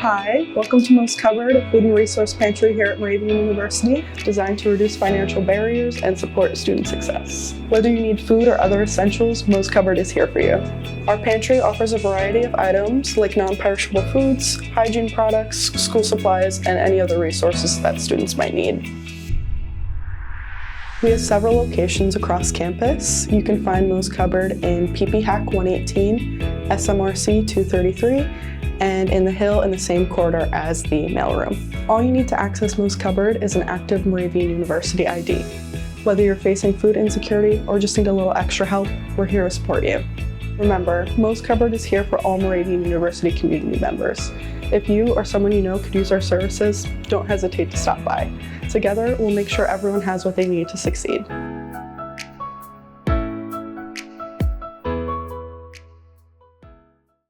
Hi, welcome to Most Cupboard, a food and resource pantry here at Moravian University, designed to reduce financial barriers and support student success. Whether you need food or other essentials, Most Cupboard is here for you. Our pantry offers a variety of items like non-perishable foods, hygiene products, school supplies, and any other resources that students might need. We have several locations across campus. You can find Most Cupboard in PPHAC 118, SMRC 233, and in the Hill in the same corridor as the mailroom. All you need to access Most Cupboard is an active Moravian University ID. Whether you're facing food insecurity or just need a little extra help, we're here to support you. Remember, Most Cupboard is here for all Moravian University community members. If you or someone you know could use our services, don't hesitate to stop by. Together, we'll make sure everyone has what they need to succeed.